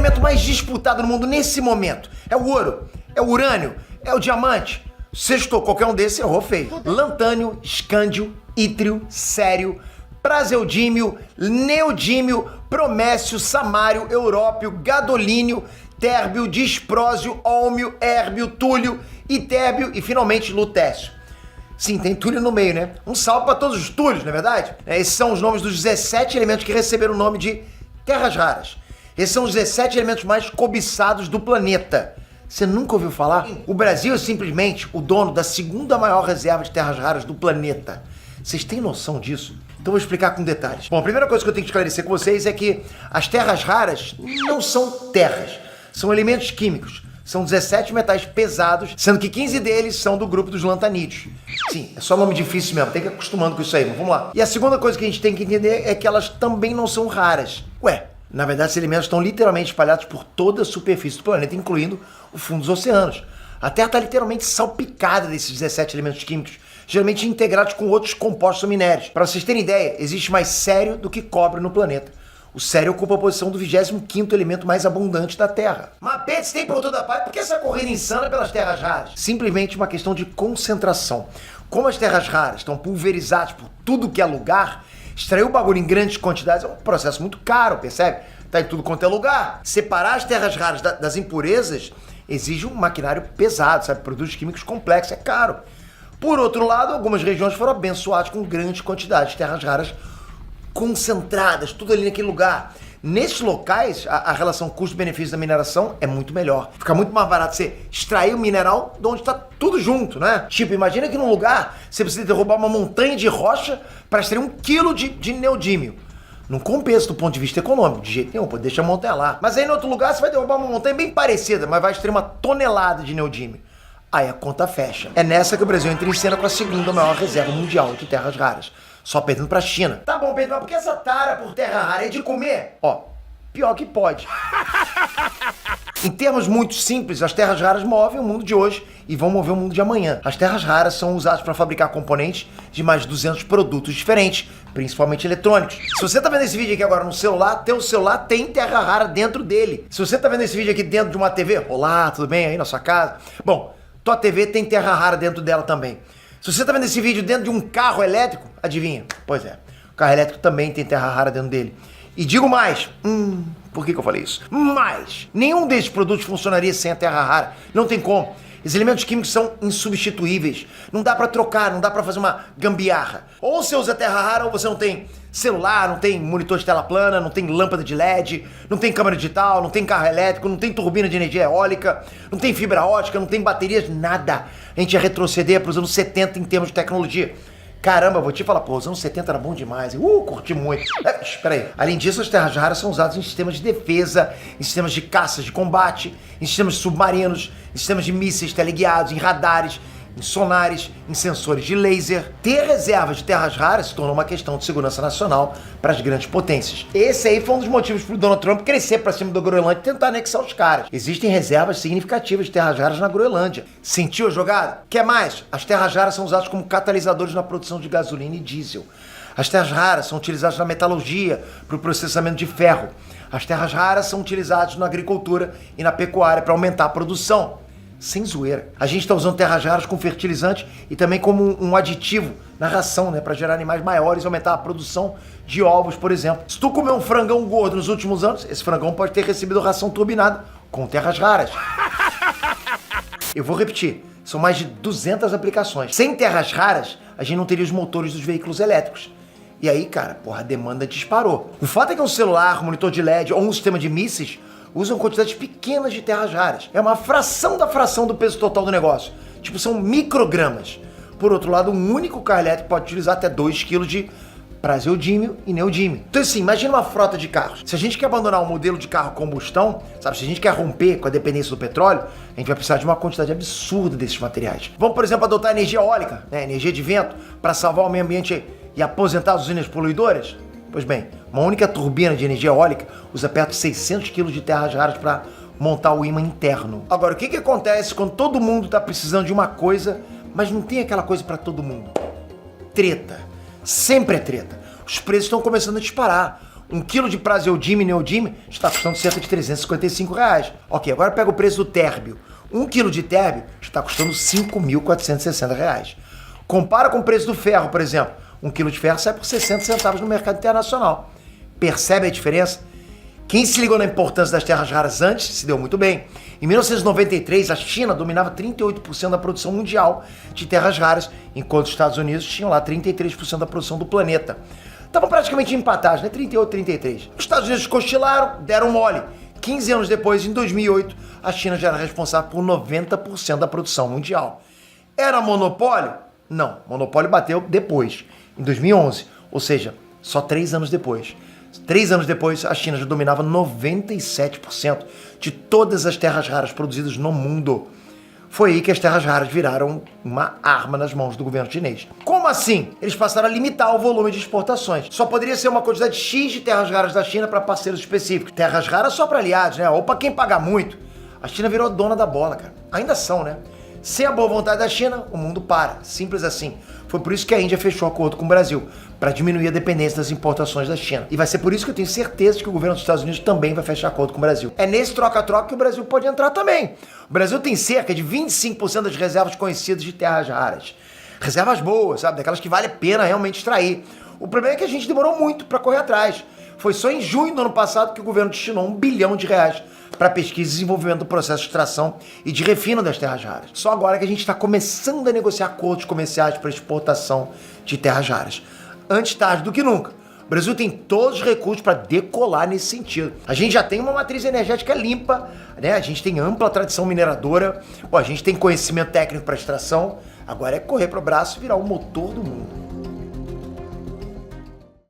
elemento mais disputado no mundo nesse momento? É o ouro? É o urânio? É o diamante? Sextou, qualquer um desses errou feio. Lantânio, escândio, ítrio, sério, praseudímio, neodímio, promécio, samário, európio, gadolínio, térbio, disprósio, ólmio, érbio, túlio, itérbio e finalmente lutécio. Sim, tem túlio no meio, né? Um salve para todos os túlios, não é verdade? Esses são os nomes dos 17 elementos que receberam o nome de terras raras. Esses são os 17 elementos mais cobiçados do planeta. Você nunca ouviu falar? O Brasil é simplesmente o dono da segunda maior reserva de terras raras do planeta. Vocês têm noção disso? Então eu vou explicar com detalhes. Bom, a primeira coisa que eu tenho que esclarecer com vocês é que as terras raras não são terras, são elementos químicos. São 17 metais pesados, sendo que 15 deles são do grupo dos lantanídeos. Sim, é só nome difícil mesmo, tem que ir acostumando com isso aí, mas vamos lá. E a segunda coisa que a gente tem que entender é que elas também não são raras. Ué, na verdade esses elementos estão literalmente espalhados por toda a superfície do planeta, incluindo o fundo dos oceanos. A Terra está literalmente salpicada desses 17 elementos químicos, geralmente integrados com outros compostos ou minérios. Para vocês terem ideia, existe mais sério do que cobre no planeta. O sério ocupa a posição do 25º elemento mais abundante da Terra. Mas Pets tem por toda parte, por que essa corrida insana pelas terras raras? Simplesmente uma questão de concentração. Como as terras raras estão pulverizadas por tudo que é lugar, extrair o bagulho em grandes quantidades é um processo muito caro, percebe? Tá em tudo quanto é lugar. Separar as terras raras das impurezas exige um maquinário pesado, sabe? Produtos químicos complexos, é caro. Por outro lado, algumas regiões foram abençoadas com grandes quantidades de terras raras concentradas, tudo ali naquele lugar. Nesses locais, a relação custo-benefício da mineração é muito melhor. Fica muito mais barato você extrair o mineral de onde está tudo junto, né? Tipo, imagina que num lugar você precisa derrubar uma montanha de rocha para extrair 1 quilo de neodímio. Não compensa do ponto de vista econômico, de jeito nenhum, pô, deixa a montanha lá. Mas aí no outro lugar você vai derrubar uma montanha bem parecida, mas vai extrair 1 tonelada de neodímio. Aí a conta fecha. É nessa que o Brasil entra em cena com a segunda maior reserva mundial de terras raras. Só perdendo pra China. Tá bom, Pedro, mas por que essa tara por terra rara é de comer? Ó, pior que pode. Em termos muito simples, as terras raras movem o mundo de hoje e vão mover o mundo de amanhã. As terras raras são usadas para fabricar componentes de mais de 200 produtos diferentes, principalmente eletrônicos. Se você tá vendo esse vídeo aqui agora no celular, teu celular tem terra rara dentro dele. Se você tá vendo esse vídeo aqui dentro de uma TV, olá, tudo bem aí na sua casa? Bom, tua TV tem terra rara dentro dela também. Se você tá vendo esse vídeo dentro de um carro elétrico, adivinha? Pois é, o carro elétrico também tem terra rara dentro dele. E digo mais, por que eu falei isso? Mas nenhum desses produtos funcionaria sem a terra rara. Não tem como. Esses elementos químicos são insubstituíveis. Não dá pra trocar, não dá pra fazer uma gambiarra. Ou você usa terra rara ou você não tem celular, não tem monitor de tela plana, não tem lâmpada de LED, não tem câmera digital, não tem carro elétrico, não tem turbina de energia eólica, não tem fibra ótica, não tem baterias, nada. A gente ia retroceder para os anos 70 em termos de tecnologia. Caramba, vou te falar, pô, os anos 70 era bom demais. Curti muito. Espera aí. Além disso, as terras raras são usadas em sistemas de defesa, em sistemas de caças de combate, em sistemas submarinos, em sistemas de mísseis teleguiados, em radares, em sonares, em sensores de laser. Ter reservas de terras raras se tornou uma questão de segurança nacional para as grandes potências. Esse aí foi um dos motivos para o Donald Trump crescer para cima da Groenlândia e tentar anexar os caras. Existem reservas significativas de terras raras na Groenlândia. Sentiu a jogada? Quer mais? As terras raras são usadas como catalisadores na produção de gasolina e diesel. As terras raras são utilizadas na metalurgia para o processamento de ferro. As terras raras são utilizadas na agricultura e na pecuária para aumentar a produção. Sem zoeira. A gente está usando terras raras como fertilizante e também como um aditivo na ração, né? Para gerar animais maiores e aumentar a produção de ovos, por exemplo. Se tu comer um frangão gordo nos últimos anos, esse frangão pode ter recebido ração turbinada com terras raras. Eu vou repetir. São mais de 200 aplicações. Sem terras raras, a gente não teria os motores dos veículos elétricos. E aí, cara, porra, a demanda disparou. O fato é que um celular, um monitor de LED ou um sistema de mísseis usam quantidades pequenas de terras raras. É uma fração da fração do peso total do negócio. Tipo, são microgramas. Por outro lado, um único carro elétrico pode utilizar até 2 kg de praseodímio e neodímio. Então assim, imagina uma frota de carros. Se a gente quer abandonar um modelo de carro a combustão, sabe, se a gente quer romper com a dependência do petróleo, a gente vai precisar de uma quantidade absurda desses materiais. Vamos, por exemplo, adotar energia eólica, né, energia de vento, para salvar o meio ambiente e aposentar as usinas poluidoras? Pois bem, uma única turbina de energia eólica usa perto de 600 kg de terras raras para montar o ímã interno. Agora, o que acontece quando todo mundo está precisando de uma coisa, mas não tem aquela coisa para todo mundo? Treta. Sempre é treta. Os preços estão começando a disparar. Um quilo de praseodyme e neodyme está custando cerca de R$355. Ok, agora pega o preço do térbio. Um quilo de térbio está custando R$5.460. Compara com o preço do ferro, por exemplo. Um quilo de ferro sai por 60 centavos no mercado internacional. Percebe a diferença? Quem se ligou na importância das terras raras antes se deu muito bem. Em 1993, a China dominava 38% da produção mundial de terras raras, enquanto os Estados Unidos tinham lá 33% da produção do planeta. Estavam praticamente empatados, né? 38, 33. Os Estados Unidos cochilaram, deram mole. 15 anos depois, em 2008, a China já era responsável por 90% da produção mundial. Era monopólio? Não, monopólio bateu depois, em 2011, ou seja, só 3 anos depois. 3 anos depois, a China já dominava 97% de todas as terras raras produzidas no mundo. Foi aí que as terras raras viraram uma arma nas mãos do governo chinês. Como assim? Eles passaram a limitar o volume de exportações. Só poderia ser uma quantidade X de terras raras da China para parceiros específicos. Terras raras só para aliados, né? Ou para quem pagar muito. A China virou dona da bola, cara. Ainda são, né? Sem a boa vontade da China, o mundo para. Simples assim. Foi por isso que a Índia fechou acordo com o Brasil, para diminuir a dependência das importações da China. E vai ser por isso que eu tenho certeza que o governo dos Estados Unidos também vai fechar acordo com o Brasil. É nesse troca-troca que o Brasil pode entrar também. O Brasil tem cerca de 25% das reservas conhecidas de terras raras. Reservas boas, sabe? Daquelas que vale a pena realmente extrair. O problema é que a gente demorou muito para correr atrás. Foi só em junho do ano passado que o governo destinou R$1 bilhão para pesquisa e desenvolvimento do processo de extração e de refino das terras raras. Só agora que a gente está começando a negociar acordos comerciais para exportação de terras raras. Antes tarde do que nunca. O Brasil tem todos os recursos para decolar nesse sentido. A gente já tem uma matriz energética limpa, né? A gente tem ampla tradição mineradora, a gente tem conhecimento técnico para extração. Agora é correr para o braço e virar o motor do mundo.